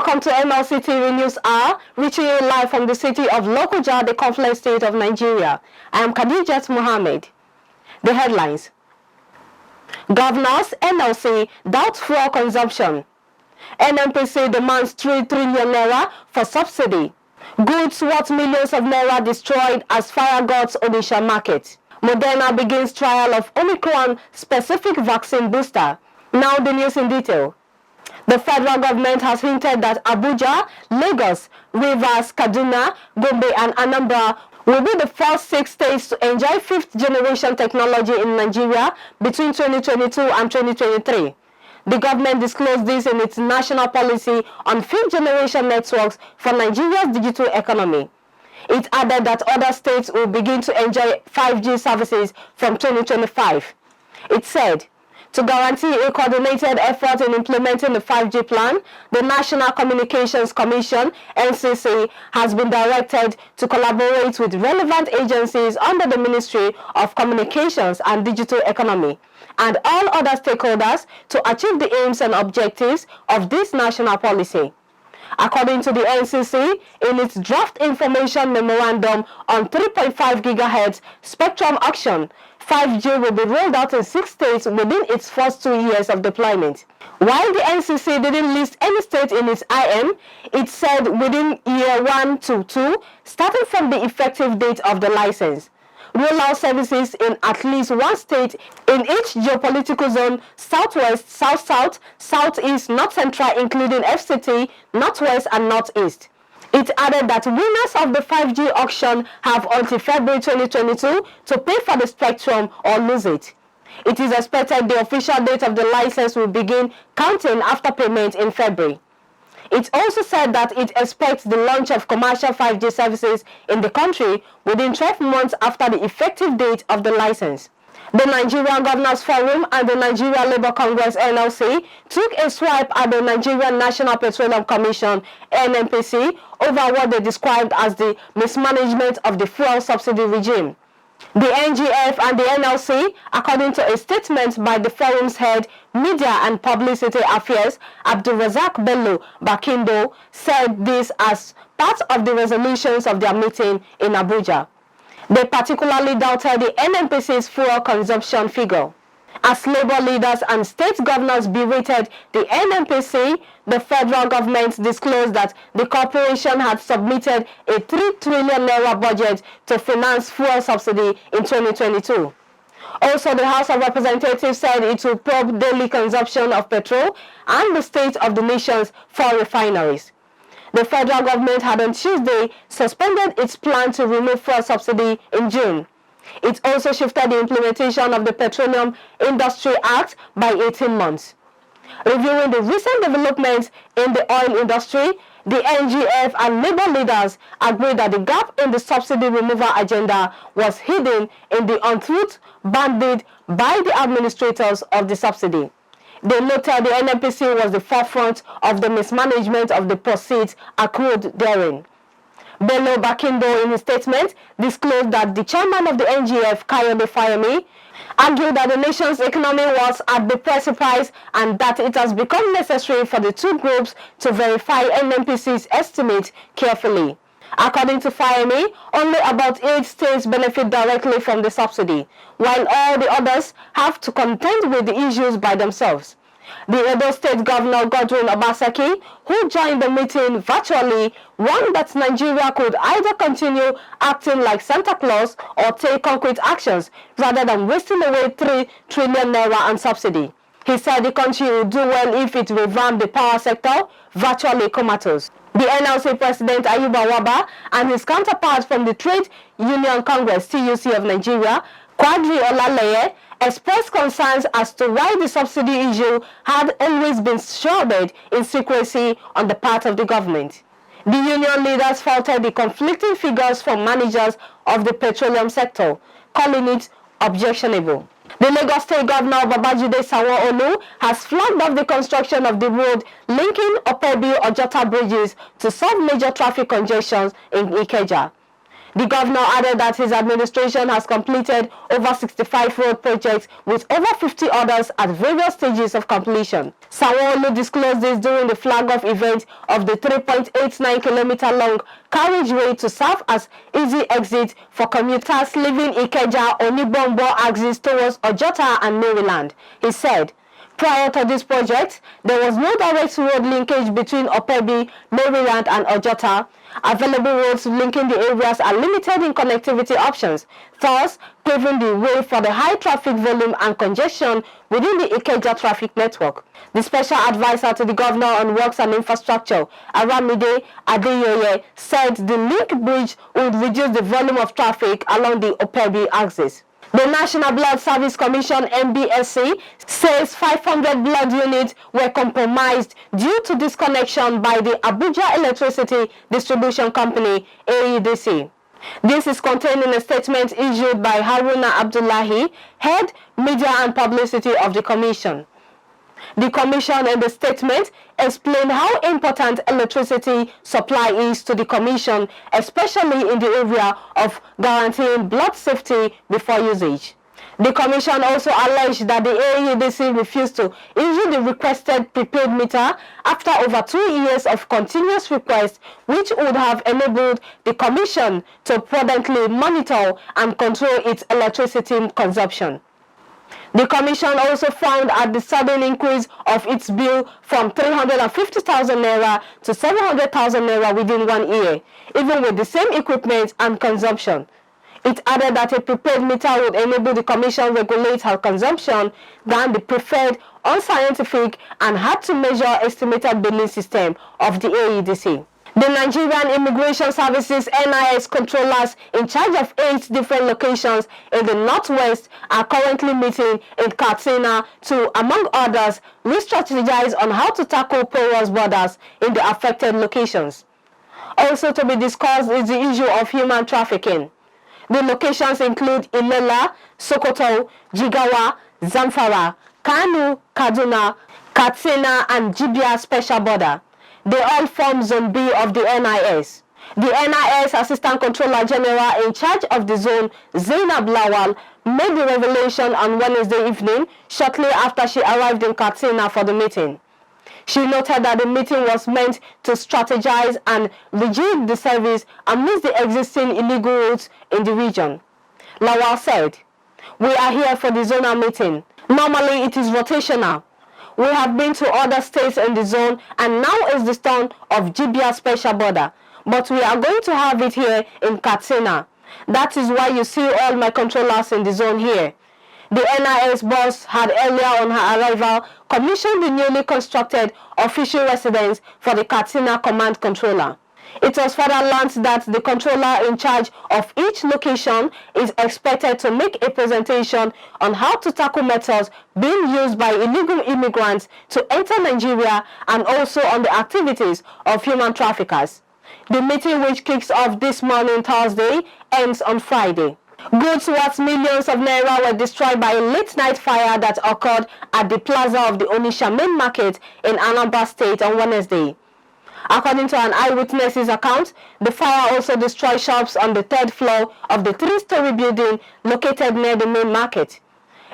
Welcome to Mlc Tv News Hour, reaching you live from the city of Lokoja, the conflict state of Nigeria. I am Khadijat Mohammed. The headlines. Governors, NLC, doubt fuel consumption. NNPC demands 3 trillion naira for subsidy. Goods worth millions of naira destroyed as fire guards ONITSHA market. MODERNA begins trial of OMICRON-SPECIFIC vaccine booster. Now the news in detail. The federal government has hinted that Abuja, Lagos, Rivers, Kaduna, Gombe and Anambra will be the first 6 states to enjoy 5th generation technology in Nigeria between 2022 and 2023. The government disclosed this in its national policy on 5th generation networks for Nigeria's digital economy. It added that other states will begin to enjoy 5G services from 2025. It said, to guarantee a coordinated effort in implementing the 5G plan, the National Communications Commission, NCC, has been directed to collaborate with relevant agencies under the Ministry of Communications and Digital Economy and all other stakeholders to achieve the aims and objectives of this national policy. According to the NCC, in its draft information memorandum on 3.5 GHz spectrum auction, 5G will be rolled out in 6 states within its first 2 years of deployment. While the NCC didn't list any state in its IM, it said within year 1 to 2, starting from the effective date of the license. Roll out services in at least 1 state in each geopolitical zone: Southwest, South-South, Southeast, North Central, including FCT, Northwest and Northeast. It added that winners of the 5G auction have until February 2022 to pay for the spectrum or lose it. It is expected the official date of the license will begin counting after payment in February. It also said that it expects the launch of commercial 5G services in the country within 12 months after the effective date of the license. The Nigerian Governors Forum and the Nigeria Labour Congress NLC took a swipe at the Nigerian National Petroleum Commission NNPC over what they described as the mismanagement of the fuel subsidy regime. The NGF and the NLC, according to a statement by the forum's head, Media and Publicity Affairs, Abdulrazak Bello Bakindo, said this as part of the resolutions of their meeting in Abuja. They particularly doubted the NNPC's fuel consumption figure. As labor leaders and state governors berated the NNPC, the federal government disclosed that the corporation had submitted a 3 trillion naira budget to finance fuel subsidy in 2022. Also, the House of Representatives said it will probe daily consumption of petrol and the state of the nation's 4 refineries. The federal government had on Tuesday suspended its plan to remove fuel subsidy in June. It also shifted the implementation of the Petroleum Industry Act by 18 months. Reviewing the recent developments in the oil industry, the NGF and labor leaders agreed that the gap in the subsidy removal agenda was hidden in the untruth bandied by the administrators of the subsidy. They noted the NNPC was the forefront of the mismanagement of the proceeds accrued therein. Bello Bakindo, in his statement, disclosed that the chairman of the NGF, Kayode Fayemi, argued that the nation's economy was at the precipice and that it has become necessary for the 2 groups to verify NNPC's estimate carefully. According to Fayemi, only about 8 states benefit directly from the subsidy, while all the others have to contend with the issues by themselves. The Edo State Governor Godwin Obaseki, who joined the meeting virtually, warned that Nigeria could either continue acting like Santa Claus or take concrete actions rather than wasting away 3 trillion naira on subsidy. He said the country would do well if it revamped the power sector, virtually comatose. The NLC President Ayuba Waba and his counterpart from the Trade Union Congress TUC of Nigeria, Quadri Olaleye, expressed concerns as to why the subsidy issue had always been shrouded in secrecy on the part of the government. The union leaders faulted the conflicting figures from managers of the petroleum sector, calling it objectionable. The Lagos State Governor Babajide Sanwo-Olu has flagged off the construction of the road linking Opebi-Ojota bridges to solve major traffic congestions in Ikeja. The governor added that his administration has completed over 65 road projects with over 50 others at various stages of completion. Sanwo-Olu disclosed this during the flag-off event of the 3.89-kilometer-long carriageway to serve as easy exit for commuters leaving Ikeja-Onibombo axis towards Ojota and Maryland. He said, prior to this project, there was no direct road linkage between Opebi, Maryland and Ojota. Available roads linking the areas are limited in connectivity options, thus paving the way for the high traffic volume and congestion within the Ikeja traffic network. The special advisor to the governor on works and infrastructure, Aramide Adeyeye, said the link bridge would reduce the volume of traffic along the Opebi axis. The National Blood Service Commission (NBSC) says 500 blood units were compromised due to disconnection by the Abuja Electricity Distribution Company (AEDC). This is contained in a statement issued by Haruna Abdullahi, Head Media and Publicity of the Commission. The Commission in the statement explained how important electricity supply is to the Commission, especially in the area of guaranteeing blood safety before usage. The Commission also alleged that the AEDC refused to issue the requested prepaid meter after over 2 years of continuous requests, which would have enabled the Commission to prudently monitor and control its electricity consumption. The Commission also frowned at the sudden increase of its bill from 350,000 naira to 700,000 naira within 1 year, even with the same equipment and consumption. It added that a prepaid meter would enable the Commission regulate her consumption than the preferred, unscientific and hard-to-measure estimated billing system of the AEDC. The Nigerian Immigration Services NIS controllers in charge of 8 different locations in the northwest are currently meeting in Katsina to, among others, re-strategize on how to tackle porous borders in the affected locations. Also to be discussed is the issue of human trafficking. The locations include Ilela, Sokoto, Jigawa, Zamfara, Kano, Kaduna, Katsina and Jibia Special Border. They all form Zone B of the NIS. The NIS Assistant Controller General in charge of the zone, Zainab Lawal, made the revelation on Wednesday evening, shortly after she arrived in Katsina for the meeting. She noted that the meeting was meant to strategize and rejig the service amidst the existing illegal routes in the region. Lawal said, "We are here for the zonal meeting. Normally it is rotational. We have been to other states in the zone and now is the turn of Jibia Special Border, but we are going to have it here in Katsina. That is why you see all my controllers in the zone here." The NIS boss had earlier on her arrival commissioned the newly constructed official residence for the Katsina Command Controller. It was further learned that the controller in charge of each location is expected to make a presentation on how to tackle methods being used by illegal immigrants to enter Nigeria and also on the activities of human traffickers. The meeting, which kicks off this morning Thursday, ends on Friday. Goods worth millions of naira were destroyed by a late-night fire that occurred at the plaza of the ONITSHA main market in Anambra State on Wednesday. According to an eyewitness's account, the fire also destroyed shops on the 3rd floor of the 3-story building located near the main market.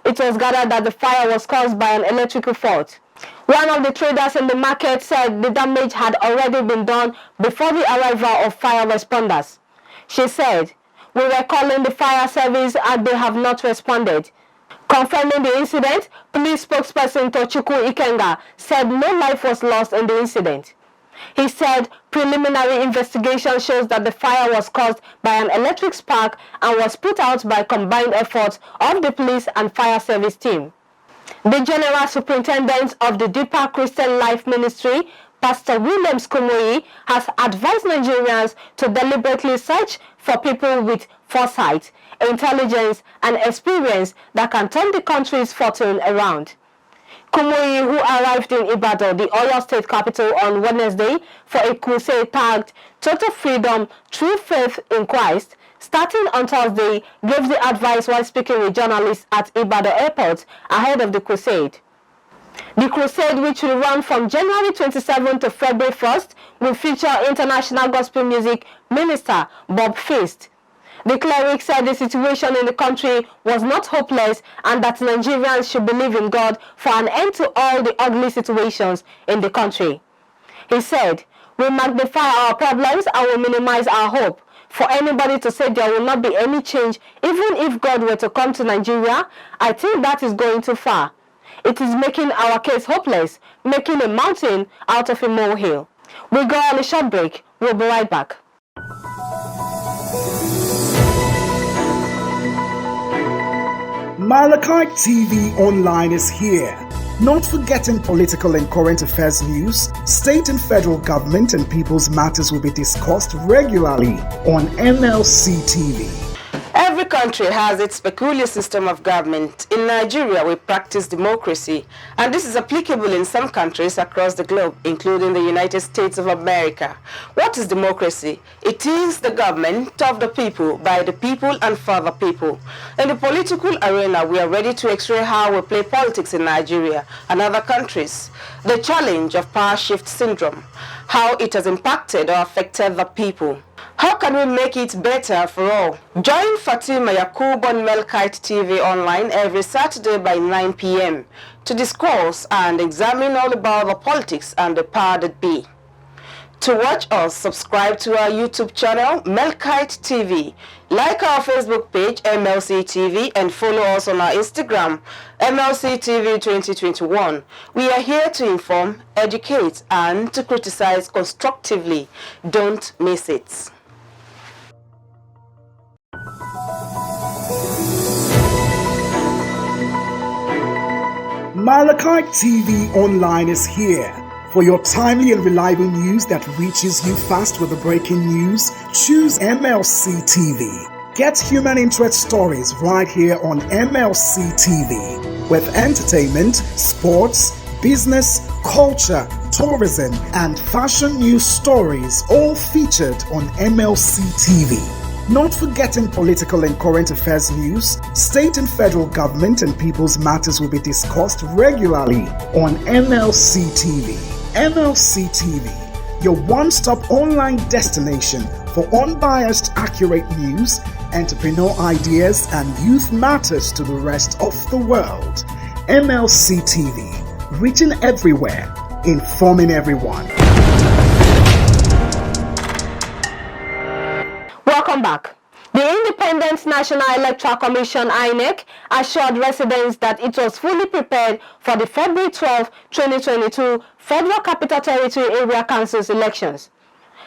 It was gathered that the fire was caused by an electrical fault. One of the traders in the market said the damage had already been done before the arrival of fire responders. She said, "We were calling the fire service and they have not responded." Confirming the incident, police spokesperson Tochukwu Ikenga said no life was lost in the incident. He said preliminary investigation shows that the fire was caused by an electric spark and was put out by combined efforts of the police and fire service team. The General Superintendent of the Deeper Christian Life Ministry, Pastor William Kumoyi, has advised Nigerians to deliberately search for people with foresight, intelligence and experience that can turn the country's fortune around. Kumoyi, who arrived in Ibadan, the Oyo State capital, on Wednesday for a crusade tagged Total Freedom True Faith in Christ, starting on Thursday, gave the advice while speaking with journalists at Ibadan Airport ahead of the crusade. The crusade, which will run from January 27 to February 1st, will feature international gospel music minister Bob Feast. The cleric said the situation in the country was not hopeless and that Nigerians should believe in God for an end to all the ugly situations in the country. He said, "We magnify our problems and we minimize our hope. For anybody to say there will not be any change, even if God were to come to Nigeria, I think that is going too far. It is making our case hopeless, making a mountain out of a molehill." We go on a short break. We'll be right back. Mlc TV Online is here. Not forgetting political and current affairs news, state and federal government and people's matters will be discussed regularly on Mlc TV. Every country has its peculiar system of government. In Nigeria, we practice democracy, and this is applicable in some countries across the globe, including the United States of America. What is democracy? It is the government of the people, by the people, and for the people. In the political arena, we are ready to x-ray how we play politics in Nigeria and other countries. The challenge of power shift syndrome, how it has impacted or affected the people. How can we make it better for all? Join Fatima Yakub on Mlc TV Online every Saturday by 9 p.m. to discuss and examine all about the politics and the power that be. To watch us, subscribe to our YouTube channel, Mlc TV. Like our Facebook page, Mlc TV, and follow us on our Instagram, Mlc TV 2021. We are here to inform, educate, and to criticize constructively. Don't miss it. Mlc TV Online is here. For your timely and reliable news that reaches you fast with the breaking news, choose MLC TV. Get human interest stories right here on MLC TV. With entertainment, sports, business, culture, tourism, and fashion news stories all featured on MLC TV. Not forgetting political and current affairs news, state and federal government and people's matters will be discussed regularly on MLC TV. MLC TV, your one-stop online destination for unbiased, accurate news, entrepreneur ideas, and youth matters to the rest of the world. MLC TV, reaching everywhere, informing everyone. Welcome back. The Independent National Electoral Commission (INEC) assured residents that it was fully prepared for the February 12, 2022 Federal Capital Territory Area Councils elections.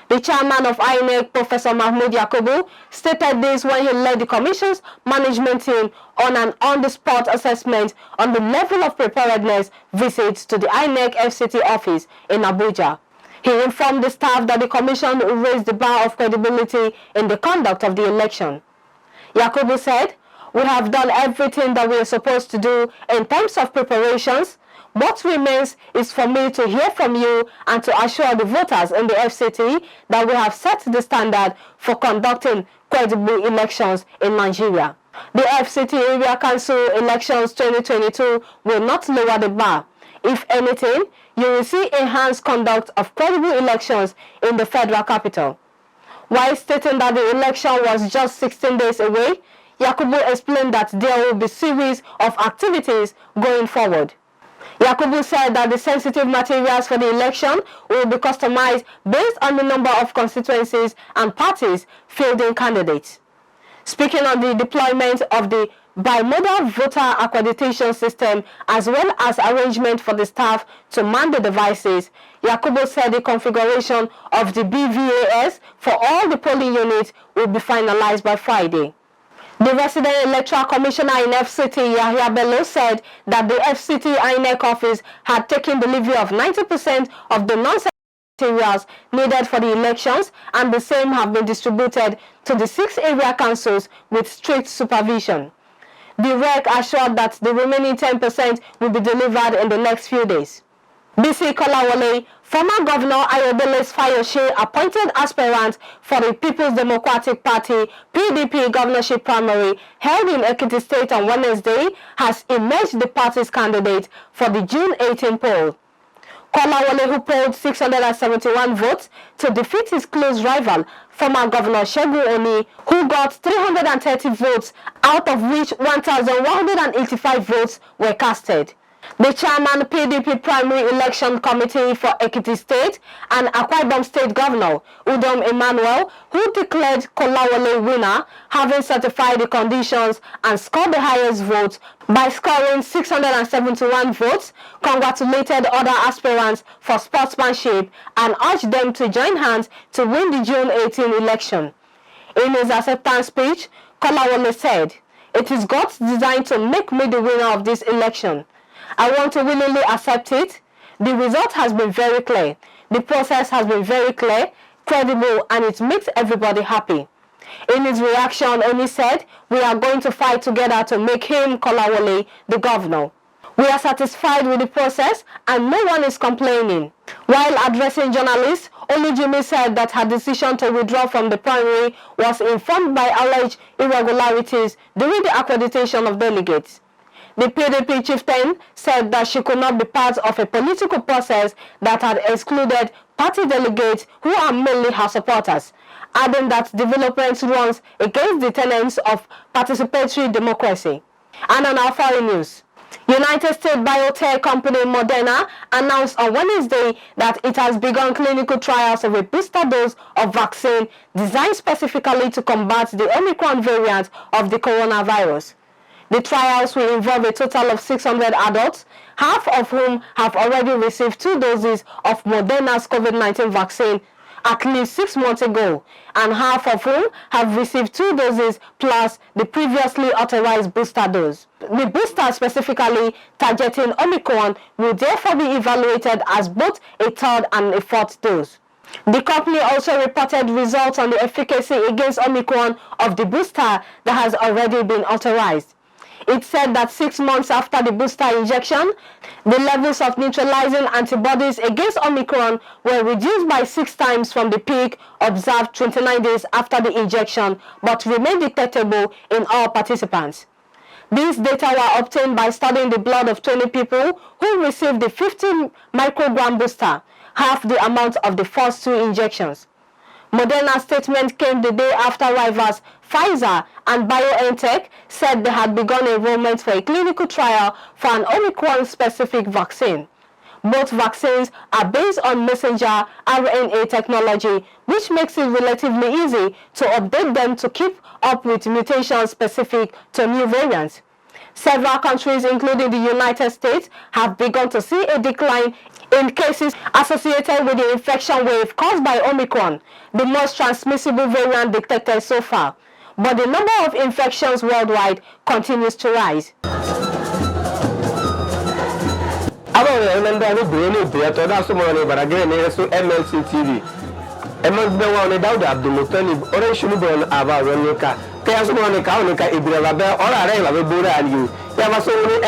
The chairman of INEC, Professor Mahmoud Yakubu, stated this when he led the Commission's management team on an on-the-spot assessment on the level of preparedness visits to the INEC FCT office in Abuja. He informed the staff that the Commission raised the bar of credibility in the conduct of the election. Yakubu said, "We have done everything that we are supposed to do in terms of preparations. What remains is for me to hear from you and to assure the voters in the FCT that we have set the standard for conducting credible elections in Nigeria. The FCT Area Council elections 2022 will not lower the bar. If anything, you will see enhanced conduct of credible elections in the federal capital." While stating that the election was just 16 days away, Yakubu explained that there will be a series of activities going forward. Yakubu said that the sensitive materials for the election will be customized based on the number of constituencies and parties fielding candidates. Speaking on the deployment of the bimodal voter accreditation system as well as arrangement for the staff to man the devices, Yakubu said the configuration of the BVAS for all the polling units will be finalized by Friday. The resident electoral commissioner in FCT, Yahya Bello, said that the FCT INEC office had taken delivery of 90% of the materials needed for the elections, and the same have been distributed to the 6 area councils with strict supervision. The REC assured that the remaining 10% will be delivered in the next few days. BC Kolawole, former Governor Ayodele's Fayose appointed aspirant for the People's Democratic Party PDP governorship primary held in Ekiti State on Wednesday, has emerged the party's candidate for the June 18 poll. Kolawole, who polled 671 votes to defeat his close rival former Governor Segun Oni, who got 330 votes, out of which 1,185 votes were casted. The chairman PDP Primary Election Committee for Ekiti State and Akwa Ibom State Governor Udom Emmanuel, who declared Kolawole winner, having certified the conditions and scored the highest vote by scoring 671 votes, congratulated other aspirants for sportsmanship and urged them to join hands to win the June 18 election. In his acceptance speech, Kolawole said, "It is God's design to make me the winner of this election. I want to willingly accept it. The result has been very clear. The process has been very clear, credible, and it makes everybody happy." In his reaction, Oni said, "We are going to fight together to make him, Kolawole, the governor. We are satisfied with the process and no one is complaining." While addressing journalists, Olujimi said that her decision to withdraw from the primary was informed by alleged irregularities during the accreditation of delegates. The PDP chieftain said that she could not be part of a political process that had excluded party delegates who are mainly her supporters, adding that development runs against the tenets of participatory democracy. And on our foreign news, United States biotech company Moderna announced on Wednesday that it has begun clinical trials of a booster dose of vaccine designed specifically to combat the Omicron variant of the coronavirus. The trials will involve a total of 600 adults, half of whom have already received 2 doses of Moderna's COVID-19 vaccine at least 6 months ago, and half of whom have received 2 doses plus the previously authorized booster dose. The booster specifically targeting Omicron will therefore be evaluated as both a 3rd and a 4th dose. The company also reported results on the efficacy against Omicron of the booster that has already been authorized. It said that 6 months after the booster injection, the levels of neutralizing antibodies against Omicron were reduced by 6 times from the peak observed 29 days after the injection, but remained detectable in all participants. These data were obtained by studying the blood of 20 people who received the 50 microgram booster, half the amount of the first 2 injections. Moderna's statement came the day after rivals Pfizer and BioNTech said they had begun enrollment for a clinical trial for an OMICRON-SPECIFIC vaccine. Both vaccines are based on messenger RNA technology, which makes it relatively easy to update them to keep up with mutations specific to new variants. Several countries, including the United States, have begun to see a decline in cases associated with the infection wave caused by Omicron, the most transmissible variant detected so far. But the number of infections worldwide continues to rise. MLC TV.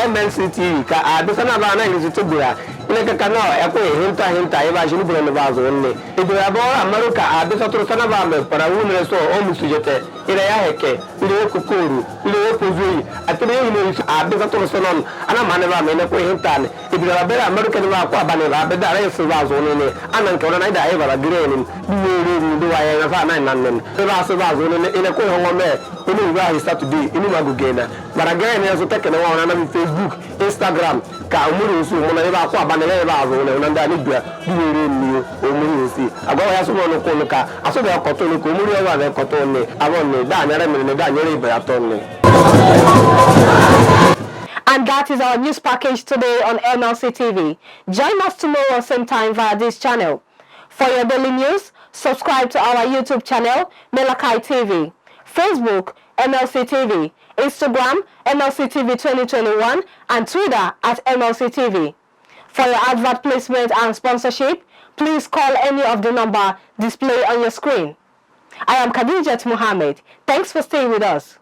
MLC TV ka abisana ba na ilisi tubura ile kaka no eko hinta eba jini bura ba zo nne ibura ba amaruka abisa turu sana ba me para wunre so o musujete ile ya heke ile kokuru ile pozui atire ile abisa turu sonon ana mane ba me ne ko hinta ne ibura ba amaruka ne ba ko abane ba be dare so ba zo nne ana nke ona ida eba ba dire ni duwe ni duwa ya na fa na nan ba so ba zo nne ile ko hongome ini wa Saturday ini magugena baragaya ne so tekene wa na Facebook, Instagram, ka umuri usu mona eba kwa banele ba zo ne nda ni dua duwere ni umuri usi agwa ya so no ko nuka aso be okoto ni ko umuri wa be okoto ni awon ni da nyare mi ni da nyare ibe aton ni. And that is our news package today on MLC TV. Join us tomorrow same time via this channel. For your daily news, subscribe to our YouTube channel, Mlc TV, Facebook, MLC TV, Instagram, MLC TV 2021, and Twitter at MLC TV. For your advert placement and sponsorship, please call any of the number displayed on your screen. I am Khadijat Mohammed. Thanks for staying with us.